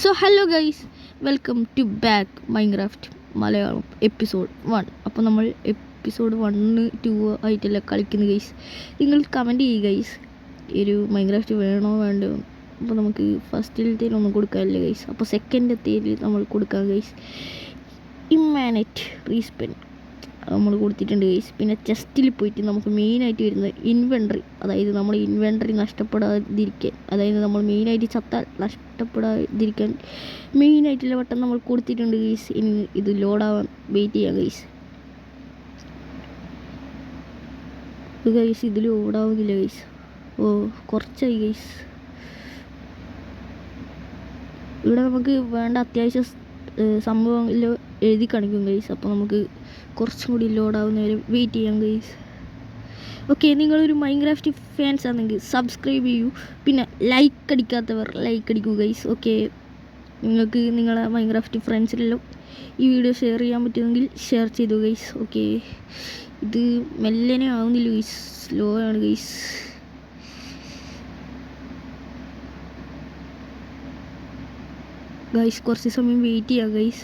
So hello guys, welcome to back Minecraft Malayalam episode 1. അപ്പോൾ നമ്മൾ episode 1, 2 ആയിട്ടല്ല കളിക്കുന്നത് ഗൈസ്. നിങ്ങൾ കമൻറ്റ് ചെയ്യുക ഗൈസ്, ഒരു മൈൻക്രാഫ്റ്റ് വേണോ വേണ്ടോ. അപ്പോൾ നമുക്ക് ഫസ്റ്റിലത്തേനൊന്നും കൊടുക്കാനില്ല ഗൈസ്. അപ്പോൾ സെക്കൻഡത്തേൽ നമ്മൾ കൊടുക്കാം ഗൈസ്. ഇമ്മാനറ്റ് റീസ്പെൻ നമ്മൾ കൊടുത്തിട്ടുണ്ട് ഗൈസ്. പിന്നെ ചെസ്റ്റിൽ പോയിട്ട് നമുക്ക് മെയിനായിട്ട് വരുന്നത് ഇൻവെൻട്രി, അതായത് നമ്മുടെ ഇൻവെൻട്രി നഷ്ടപ്പെടാതിരിക്കാൻ, അതായത് നമ്മൾ മെയിനായിട്ട് ചത്താൽ നഷ്ടപ്പെടാതിരിക്കാൻ മെയിനായിട്ടുള്ള വട്ടം നമ്മൾ കൊടുത്തിട്ടുണ്ട് ഗൈസ്. ഇനി ഇത് ലോഡാവാൻ വെയിറ്റ് ചെയ്യാം ഗൈസ്. ഗൈസ് ഇത് ലോഡാവുന്നില്ല ഗൈസ്. കുറച്ചായി ഗൈസ്. ഇവിടെ നമുക്ക് വേണ്ട അത്യാവശ്യം സംഭവങ്ങൾ എഴുതി കാണിക്കും ഗൈസ്. അപ്പോൾ നമുക്ക് കുറച്ചും കൂടി ലോഡാവുന്ന വരെ വെയിറ്റ് ചെയ്യാം ഗൈസ്. ഓക്കെ, നിങ്ങളൊരു മൈൻക്രാഫ്റ്റ് ഫാൻസ് ആണെങ്കിൽ സബ്സ്ക്രൈബ് ചെയ്യൂ. പിന്നെ ലൈക്ക് അടിക്കാത്തവർ ലൈക്ക് അടിക്കൂ ഗൈസ്. ഓക്കെ, നിങ്ങൾക്ക് നിങ്ങളെ മൈൻക്രാഫ്റ്റ് ഫ്രണ്ട്സിലെല്ലാം ഈ വീഡിയോ ഷെയർ ചെയ്യാൻ പറ്റുമെങ്കിൽ ഷെയർ ചെയ്തു ഗൈസ്. ഓക്കെ, ഇത് മെല്ലനെ ആവുന്നില്ല ഗൈസ്, സ്ലോ ആണ് ഗൈസ്. ഗൈസ് കുറച്ച് സമയം വെയിറ്റ് ചെയ്യാം ഗൈസ്.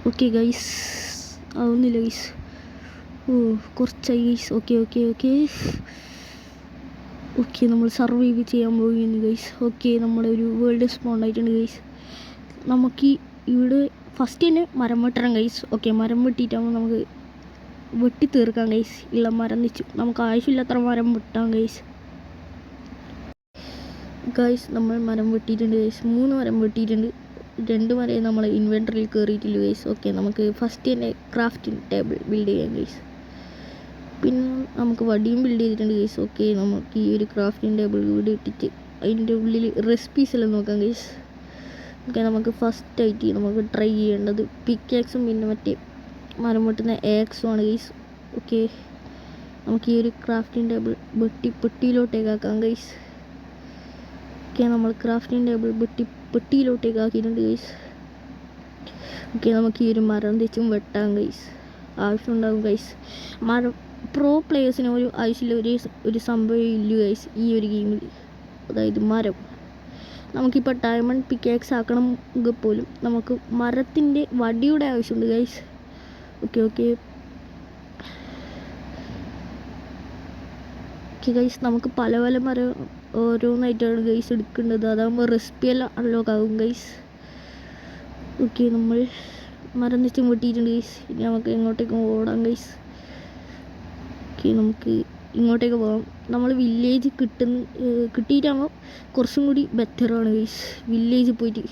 ഓക്കെ ഗൈസ്, ആവുന്നില്ല ഗൈസ്. കുറച്ചായി ഗൈസ്. ഓക്കെ നമ്മൾ സർവൈവ് ചെയ്യാൻ പോകുന്നു ഗൈസ്. ഓക്കെ, നമ്മുടെ ഒരു വേൾഡ് സ്പോൺ ആയിട്ടുണ്ട് ഗൈസ്. നമുക്ക് ഇവിടെ ഫസ്റ്റ് തന്നെ മരം വെട്ടണം ഗൈസ്. ഓക്കെ, മരം വെട്ടിയിട്ടാകുമ്പോൾ നമുക്ക് വെട്ടി തീർക്കാം ഗൈസ്. ഉള്ള മരം വെച്ചു നമുക്ക് ആവശ്യമില്ലാത്ര മരം വെട്ടാം ഗൈസ്. ഗൈസ് നമ്മൾ മരം വെട്ടിയിട്ടുണ്ട് ഗൈസ്. 3 മരം വെട്ടിയിട്ടുണ്ട്. 2 മരം നമ്മൾ ഇൻവെൻറ്ററിയിൽ കയറിയിട്ടില്ല ഗൈസ്. ഓക്കെ, നമുക്ക് ഫസ്റ്റ് തന്നെ ക്രാഫ്റ്റിംഗ് ടേബിൾ ബിൽഡ് ചെയ്യാം ഗൈസ്. പിന്നെ നമുക്ക് വടിയും ബിൽഡ് ചെയ്തിട്ടുണ്ട് ഗൈസ്. ഓക്കെ, നമുക്ക് ഈ ഒരു ക്രാഫ്റ്റിംഗ് ടേബിൾ വീട് ഇട്ടിട്ട് അതിൻ്റെ ഉള്ളിൽ റെസിപ്പീസ് എല്ലാം നോക്കാം ഗൈസ്. ഓക്കെ, നമുക്ക് ഫസ്റ്റായിട്ട് നമുക്ക് ട്രൈ ചെയ്യേണ്ടത് പിക്കാക്സും പിന്നെ മറ്റേ മരം വെട്ടുന്ന ആക്സും ആണ് ഗൈസ്. ഓക്കെ, നമുക്ക് ഈ ഒരു ക്രാഫ്റ്റിംഗ് ടേബിൾ പെട്ടിയിലോട്ടേക്കാക്കാം ഗൈസ്. ഓക്കെ, നമ്മൾ ക്രാഫ്റ്റിംഗ് ടേബിൾ പെട്ടിയിലോട്ടേക്ക് ആക്കിയിട്ടുണ്ട് ഗൈസ്. ഓക്കെ, നമുക്ക് ഈ ഒരു മരം തെച്ചും വെട്ടാം ഗൈസ്. ആവശ്യമുണ്ടാകും ഗൈസ്. മരം പ്രോ പ്ലേയേഴ്സിന് ഒരു ആവശ്യമില്ല ഒരു സംഭവം ഇല്ല ഗൈസ് ഈ ഒരു ഗെയിമിൽ, അതായത് മരം. നമുക്കിപ്പോൾ ഡയമണ്ട് പിക്കാക്സ് ആക്കണമെങ്കിൽ പോലും നമുക്ക് മരത്തിൻ്റെ വടിയുടെ ആവശ്യമുണ്ട് ഗൈസ്. ഓക്കെ ഗൈസ്, നമുക്ക് പല മരം ഓരോന്നായിട്ടാണ് ഗൈസ് എടുക്കേണ്ടത്. അതാകുമ്പോൾ റെസിപ്പി എല്ലാം അൺലോക്ക് ആകും ഗൈസ്. ഓക്കെ, നമ്മൾ മരം വെച്ചും വെട്ടിയിട്ടുണ്ട് ഗൈസ്. ഇനി നമുക്ക് എങ്ങോട്ടേക്കും ഓടാം ഗൈസ്. ഓക്കെ, നമുക്ക് ഇങ്ങോട്ടേക്ക് പോകാം. നമ്മൾ വില്ലേജ് കിട്ടിയിട്ടാകുമ്പോൾ കുറച്ചും കൂടി ബെറ്ററാണ് ഗൈസ്. വില്ലേജിൽ പോയിട്ട്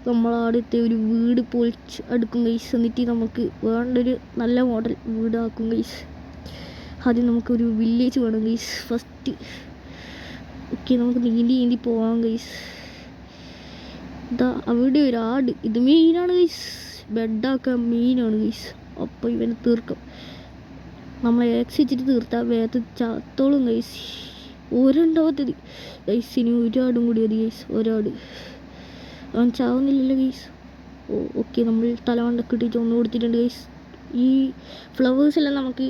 നമ്മളവിടുത്തെ ഒരു വീട് പൊളിച്ച് അടുക്കും ഗൈസ്. എന്നിട്ട് നമുക്ക് വേണ്ടൊരു നല്ല മോഡൽ വീടാക്കും ഗൈസ്. ആദ്യം നമുക്കൊരു വില്ലേജ് വേണം ഗൈസ് ഫസ്റ്റ്. ഓക്കെ, നമുക്ക് നീന്തി പോവാം ഗൈസ്. ഇതാ അവിടെ ഒരു ആട്. ഇത് മെയിനാണ് ഗൈസ്, ബെഡാക്കാൻ മെയിനാണ് ഗൈസ്. അപ്പോൾ ഇവനെ തീർക്കാം. നമ്മൾ വെച്ചിട്ട് തീർത്താൽ വേഗത്തിൽ ചത്തോളും ഗൈസ്. ഒരെണ്ണാവത്തത് ഗൈസ്. ഇനി ഒരാടും കൂടി മതി ഗൈസ്. ഒരാട് അവൻ ചാവുന്നില്ലല്ലോ ഗൈസ്. ഓക്കെ, നമ്മൾ തലവണ്ടൊക്കെ ഇട്ടിട്ട് ഒന്ന് കൊടുത്തിട്ടുണ്ട് ഗൈസ്. ഈ ഫ്ലവേഴ്സെല്ലാം നമുക്ക്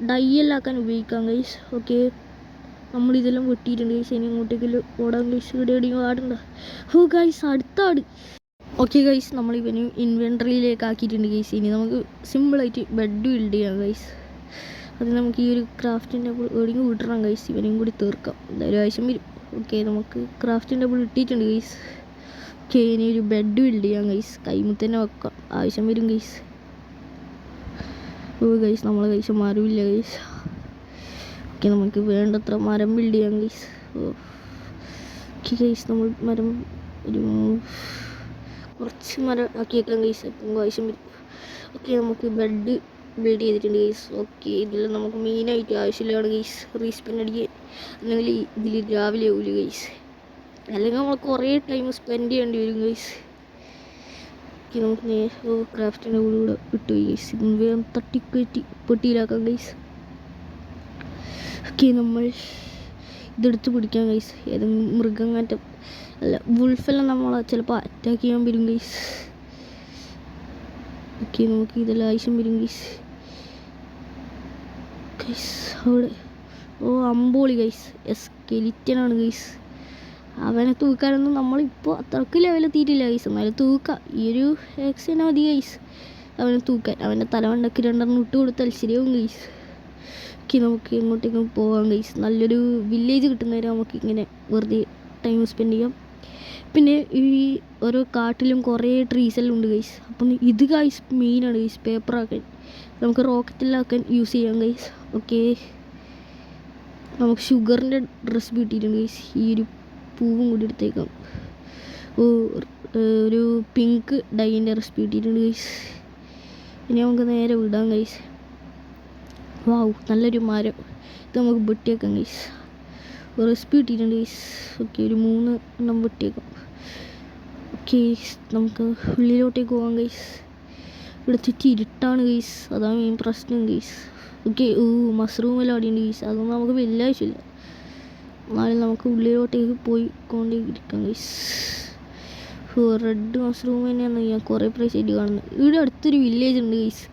ഡൈ എല്ലാം ആക്കാൻ ഉപയോഗിക്കാം ഗൈസ്. ഓക്കെ, നമ്മളിതെല്ലാം വെട്ടിയിട്ടുണ്ട് ഗൈസ്. ഇനി ഇങ്ങോട്ടേക്കെല്ലാം ഓടാൻ ഗൈസ്. ഇവിടെ എവിടെയും ആടുണ്ടോ? ഗൈസ് അടുത്ത ആട്. ഓക്കെ ഗൈസ്, നമ്മൾ ഇവന് ഇൻവെൻട്രിയിലേക്ക് ആക്കിയിട്ടുണ്ട് ഗൈസ്. ഇനി നമുക്ക് സിമ്പിളായിട്ട് ബെഡ് ബിൽഡ് ചെയ്യാം ഗൈസ്. അത് നമുക്ക് ഈ ഒരു ക്രാഫ്റ്റിംഗ് ടേബിൾ എവിടെയും വിടണം ഗൈസ്. ഇവനെയും കൂടി തീർക്കാം, എന്തായാലും ആവശ്യം വരും. ഓക്കെ, നമുക്ക് ക്രാഫ്റ്റിംഗ് ടേബിൾ ഇട്ടിട്ടുണ്ട് ഗൈസ്. ഓക്കെ, ഇനി ഒരു ബെഡ് ബിൽഡ് ചെയ്യാം ഗൈസ്. കൈമുത്ത് തന്നെ വെക്കാം, ആവശ്യം വരും ഗൈസ്. ഗൈസ് നമ്മളെ കൈസ് മരമില്ല ഗൈസ്. ഓക്കെ, നമുക്ക് വേണ്ടത്ര മരം ബിൽഡ് ചെയ്യാം ഗൈസ്. ഓക്കെ ഗൈസ്, നമ്മൾ മരം ഒരു കുറച്ച് മരം ആക്കിയേക്കാം ഗൈസ്. അപ്പം ആവശ്യം വരും. ഓക്കെ, നമുക്ക് ബെഡ് ബിൽഡ് ചെയ്തിട്ടുണ്ട് ഗൈസ്. ഓക്കെ, ഇതിൽ നമുക്ക് മെയിനായിട്ട് ആവശ്യമില്ലാണ് ഗൈസ് റീസ്പിൻ അടിക്കാൻ. അല്ലെങ്കിൽ ഇതിൽ രാവിലെ ആവില്ല ഗൈസ്, അല്ലെങ്കിൽ നമ്മൾ കുറേ ടൈം സ്പെൻഡ് ചെയ്യേണ്ടി വരും ഗൈസ്. ഓക്കെ, നമുക്ക് ക്രാഫ്റ്റിൻ്റെ കൂടെ ഇട്ട് ഗൈസ്. ഇതൊന്ന് വേഗം തട്ടിക്കയറ്റി പെട്ടിയിലാക്കാം ഗൈസ്. ഓക്കെ, നമ്മൾ ഇതെടുത്ത് പിടിക്കാം ഗൈസ്. ഏതെങ്കിലും മൃഗങ്ങാറ്റം അല്ല വുൾഫെല്ലാം നമ്മളെ ചിലപ്പോൾ അറ്റാക്ക് ചെയ്യാൻ വരും ഗൈസ്. ഓക്കെ, നമുക്ക് ഇതെല്ലാം ആവശ്യം വരും ഗൈസ്. അവിടെ ഓ അമ്പോളി ഗൈസ്, സ്കെലിറ്റനാണ് ഗൈസ്. അവനെ തൂക്കാനൊന്നും നമ്മളിപ്പോൾ അത്രക്ക് ലെവലെത്തിയിട്ടില്ല ഗൈസ്. എന്നാലും തൂക്കാം, ഈ ഒരു ആക്സിന് മതി ഗൈസ് അവനെ തൂക്കാൻ. അവൻ്റെ തലവണ്ടക്ക് 2 ഇട്ട് കൊടുത്താൽ ശരിയാവും ഗൈസ്. ഓക്കെ, നമുക്ക് എങ്ങോട്ടേക്കും പോകാം ഗൈസ്. നല്ലൊരു വില്ലേജ് കിട്ടുന്നവരെ നമുക്ക് ഇങ്ങനെ വെറുതെ ടൈം സ്പെൻഡ് ചെയ്യാം. പിന്നെ ഈ ഓരോ കാട്ടിലും കുറേ ട്രീസെല്ലാം ഉണ്ട് ഗൈസ്. അപ്പം ഇത് ഗൈസ് മെയിനാണ് ഗൈസ്, പേപ്പറാക്കാൻ നമുക്ക് റോക്കറ്റിലാക്കാൻ യൂസ് ചെയ്യാം ഗൈസ്. ഓക്കെ, നമുക്ക് ഷുഗറിൻ്റെ ഡ്രസ്സ് കിട്ടിയിട്ടുണ്ട് ഗൈസ്. ഈ ഒരു പൂവും കൂടി എടുത്തേക്കാം. ഒരു പിങ്ക് ഡൈൻ്റെ റെസിപ്പി കിട്ടിയിട്ടുണ്ട് ഗൈസ്. ഇനി നമുക്ക് നേരെ വിടാം ഗൈസ്. വാവ്, നല്ലൊരു മരം, ഇത് നമുക്ക് വെട്ടിയേക്കാം ഗൈസ്. റെസിപ്പി കിട്ടിയിട്ടുണ്ട് ഗൈസ്. ഓക്കെ, ഒരു 3 എണ്ണം വെട്ടിയേക്കാം. ഓക്കെ, നമുക്ക് ഉള്ളിലോട്ടേക്ക് പോകാം ഗൈസ്. ഇവിടെ ചുറ്റി ഇരുട്ടാണ് ഗൈസ്, അതാണ് മെയിൻ പ്രശ്നം ഗൈസ്. ഓക്കെ, മഷ്റൂമെല്ലാം അടിയുണ്ട് ഗൈസ്, അതൊന്നും നമുക്ക് വലിയ ആവശ്യമില്ല. എന്നാലും നമുക്ക് ഉള്ളിലോട്ടേക്ക് പോയിക്കൊണ്ടിരിക്കാം ഗൈസ്. റെഡ് മഷ്റൂം തന്നെയാണ് ഞാൻ കുറേ പ്രാവശ്യമായിട്ട് കാണുന്നത്. ഇവിടെ അടുത്തൊരു വില്ലേജ് ഉണ്ട് ഗൈസ്,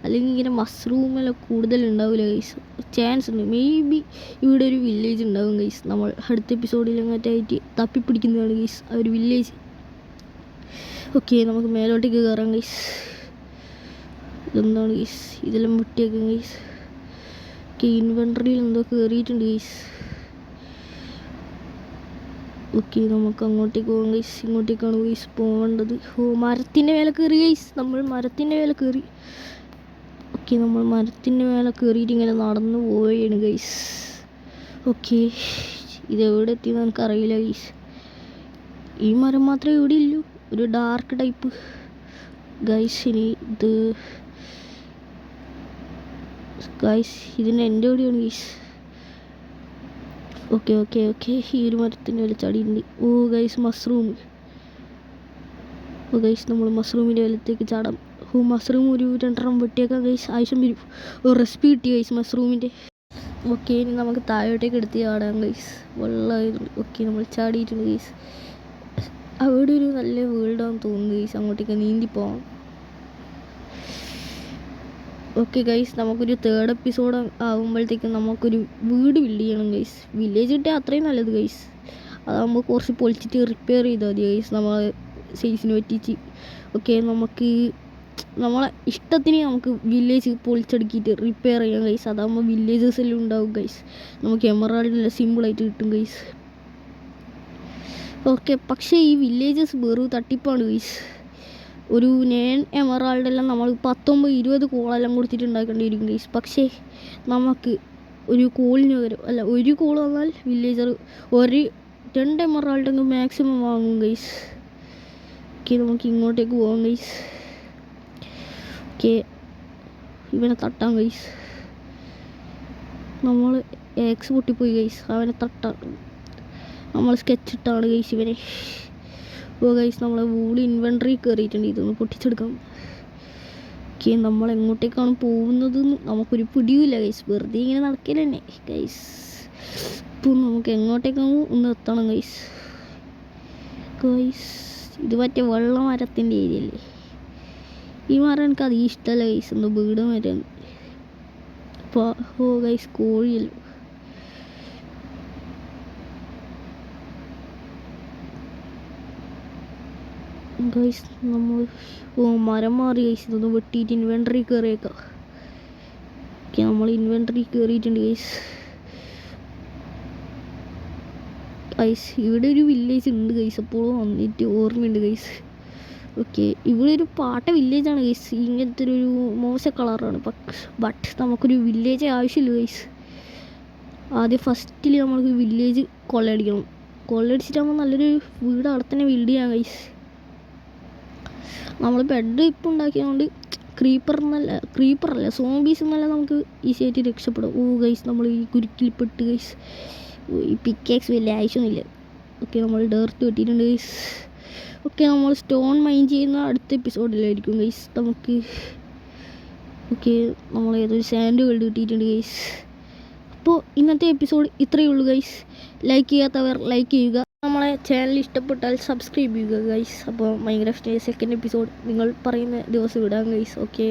അല്ലെങ്കിൽ ഇങ്ങനെ മഷ്റൂമെല്ലാം കൂടുതൽ ഉണ്ടാവില്ല ഗൈസ്. ചാൻസ് ഉണ്ട്, മേ ബി ഇവിടെ ഒരു വില്ലേജ് ഉണ്ടാവും ഗൈസ്. നമ്മൾ അടുത്ത എപ്പിസോഡിൽ അങ്ങോട്ടായിട്ട് തപ്പിപ്പിടിക്കുന്നതാണ് ഗൈസ് ആ ഒരു വില്ലേജ്. ഓക്കെ, നമുക്ക് മേലോട്ടേക്ക് കയറാം ഗൈസ്. ഇതെന്താണ് ഗൈസ്, ഇതെല്ലാം മുട്ടിയേക്കാം ഗൈസ്. ഓക്കെ, ഇൻവെൻട്രിയിൽ എന്തോ കയറിയിട്ടുണ്ട് ഗൈസ്. ഓക്കെ, നമുക്ക് അങ്ങോട്ടേക്ക് പോകാം ഗൈസ്. ഇങ്ങോട്ടേക്കാണ് ഗൈസ് പോകേണ്ടത്. മരത്തിൻ്റെ മേലെ കയറി ഗൈസ്, നമ്മൾ മരത്തിൻ്റെ മേലെ കയറി. ഓക്കെ, നമ്മൾ മരത്തിൻ്റെ മേലെ കയറിയിട്ട് ഇങ്ങനെ നടന്നു പോവുകയാണ് ഗൈസ്. ഓക്കെ, ഇതെവിടെ എത്തിയെന്ന് എനിക്കറിയില്ല ഗൈസ്. ഈ മരം മാത്രമേ ഇവിടെ ഇല്ലൂ, ഒരു ഡാർക്ക് ടൈപ്പ് ഗൈസ്. ഇനി ഇത് ഗൈസ്, ഇതിൻ്റെ എൻ്റെ എവിടെയാണ് ഗൈസ്. ഓക്കെ ഓക്കെ ഓക്കെ, ഈ ഒരു മരത്തിൻ്റെ വില ചാടിയിട്ടുണ്ട്. Guys, mushroom. ഗൈസ്, നമ്മൾ മഷ്റൂമിൻ്റെ വിലത്തേക്ക് ചാടാം. മഷ്റൂം ഒരു 2 വെട്ടിയേക്കാം ഗൈസ്, ആവശ്യം വരും. റെസിപ്പി കിട്ടി ഗൈസ് മഷ്റൂമിൻ്റെ. ഓക്കെ, ഇനി നമുക്ക് താഴോട്ടേക്ക് എടുത്ത് ചാടാം ഗൈസ്. വെള്ളമായിരുന്നു. ഓക്കെ, നമ്മൾ ചാടിയിട്ടുണ്ട് ഗൈസ്. അവിടെ ഒരു നല്ല വേൾഡാണെന്ന് തോന്നുന്നു ഗൈസ്, അങ്ങോട്ടേക്ക് നീന്തി പോവാം. ഓക്കെ ഗൈസ്, നമുക്കൊരു 3rd എപ്പിസോഡ് ആകുമ്പോഴത്തേക്കും നമുക്കൊരു വീട് ബിൽഡ് ചെയ്യണം ഗൈസ്. വില്ലേജ് കിട്ടിയാൽ അത്രയും നല്ലത് ഗൈസ്. അതാകുമ്പോൾ കുറച്ച് പൊളിച്ചിട്ട് റിപ്പയർ ചെയ്താൽ മതി ഗൈസ്, നമ്മളെ സൈസിന് പറ്റിച്ച്. ഓക്കെ, നമുക്ക് നമ്മളെ ഇഷ്ടത്തിന് നമുക്ക് വില്ലേജ് പൊളിച്ചടുക്കിയിട്ട് റിപ്പയർ ചെയ്യാം ഗൈസ്. അതാകുമ്പോൾ വില്ലേജസ് എല്ലാം ഉണ്ടാവും ഗൈസ്. നമുക്ക് എമറാൾഡെല്ലാം സിമ്പിളായിട്ട് കിട്ടും ഗൈസ്. ഓക്കെ, പക്ഷേ ഈ വില്ലേജസ് വെറും തട്ടിപ്പാണ് ഗൈസ്. ഒരു 9 എമറാൾഡെല്ലാം നമ്മൾ 19-20 കോളെല്ലാം കൊടുത്തിട്ട് ഉണ്ടാക്കേണ്ടിയിരിക്കും ഗൈസ്. പക്ഷേ നമുക്ക് ഒരു കോളിന് പകരം അല്ല, ഒരു കോൾ വന്നാൽ വില്ലേജർ 2 എമറാൾഡെങ്കിൽ മാക്സിമം വാങ്ങും ഗൈസ്. ഓക്കെ, നമുക്ക് ഇങ്ങോട്ടേക്ക് പോകാം ഗൈസ്. ഓക്കെ, ഇവനെ തട്ടാം ഗൈസ്. നമ്മൾ എക്സ് പൊട്ടിപ്പോയി ഗൈസ്, അവനെ തട്ടാം. നമ്മൾ സ്കെച്ച് ഇട്ടാണ് ഗൈസ് ഇവനെ. ഗൈസ്, നമ്മളെ വൂള് ഇൻവെൻട്രി കയറിയിട്ടുണ്ട്, ഇതൊന്ന് പൊട്ടിച്ചെടുക്കാം. ഓക്കെ, നമ്മൾ എങ്ങോട്ടേക്കാണ് പോകുന്നതെന്ന് നമുക്കൊരു പിടിയുമില്ല ഗൈസ്, വെറുതെ ഇങ്ങനെ നടക്കല് തന്നെ ഗൈസ്. ഇപ്പം നമുക്ക് എങ്ങോട്ടേക്കാണ് ഒന്ന് എത്തണം ഗൈസ്. ഗൈസ്, ഇത് മറ്റേ വെള്ള മരത്തിൻ്റെ ഏരിയ അല്ലേ? ഈ മരം എനിക്ക് അധികം ഇഷ്ടമല്ല ഗൈസ്, എന്തോ വീട് മരം. അപ്പോൾ ഗൈസ്, കോഴിയല്ലോ. ഗൈസ്, നമ്മൾ മരം മാറി ഗൈസ്, ഇതൊന്ന് വെട്ടിയിട്ട് ഇൻവെൻട്രി കയറിയേക്കാം. ഓക്കെ, നമ്മൾ ഇൻവെൻട്രി കയറിയിട്ടുണ്ട് ഗൈസ്. ഗൈസ്, ഇവിടെ ഒരു വില്ലേജ് ഉണ്ട് ഗൈസ്, അപ്പോഴും വന്നിട്ട് ഓർമ്മയുണ്ട് ഗൈസ്. ഓക്കെ, ഇവിടെ ഒരു പാട്ട വില്ലേജാണ് ഗൈസ്. ഇങ്ങനത്തെ ഒരു മോശ കളറാണ്, ബട്ട് നമുക്കൊരു വില്ലേജ് ആവശ്യമില്ല ഗൈസ്. ആദ്യം ഫസ്റ്റിൽ നമ്മൾക്ക് വില്ലേജ് കൊള്ളയടിക്കണം. കൊള്ളയടിച്ചിട്ടാകുമ്പോൾ നല്ലൊരു വീട് അവിടെ തന്നെ ബിൽഡ് ചെയ്യാം ഗൈസ്. നമ്മൾ ബെഡ് ഇപ്പം ഉണ്ടാക്കിയതുകൊണ്ട് ക്രീപ്പറല്ല സോംബീസ് എന്നല്ല നമുക്ക് ഈസി ആയിട്ട് രക്ഷപ്പെടും. ഗൈസ്, നമ്മൾ ഈ കുരുക്കിൽപ്പെട്ട് ഗൈസ്. ഈ പിക്കാക്സ് വലിയ ആവശ്യമൊന്നുമില്ല. ഓക്കെ, നമ്മൾ ഡേർത്ത് കിട്ടിയിട്ടുണ്ട് ഗൈസ്. ഓക്കെ, നമ്മൾ സ്റ്റോൺ മൈൻ ചെയ്യുന്ന അടുത്ത എപ്പിസോഡിലായിരിക്കും ഗൈസ് നമുക്ക്. ഓക്കെ, നമ്മൾ ഏതൊരു സാൻഡ് വേൾഡ് കിട്ടിയിട്ടുണ്ട് ഗൈസ്. അപ്പോൾ ഇന്നത്തെ എപ്പിസോഡ് ഇത്രയേ ഉള്ളൂ ഗൈസ്. ലൈക്ക് ചെയ്യാത്തവർ ലൈക്ക് ചെയ്യുക, നമ്മളെ ചാനൽ ഇഷ്ടപ്പെട്ടാൽ സബ്സ്ക്രൈബ് ചെയ്യുക ഗൈസ്. അപ്പോൾ മൈൻക്രാഫ്റ്റ് 2nd എപ്പിസോഡ് നിങ്ങൾ പറയുന്ന ദിവസം ഇടാം ഗൈസ്. ഓക്കെ,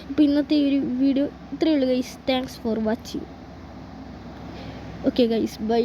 അപ്പോൾ ഇന്നത്തെ ഒരു വീഡിയോ ഇത്രയേ ഉള്ളൂ guys. Thanks for watching. Okay guys bye.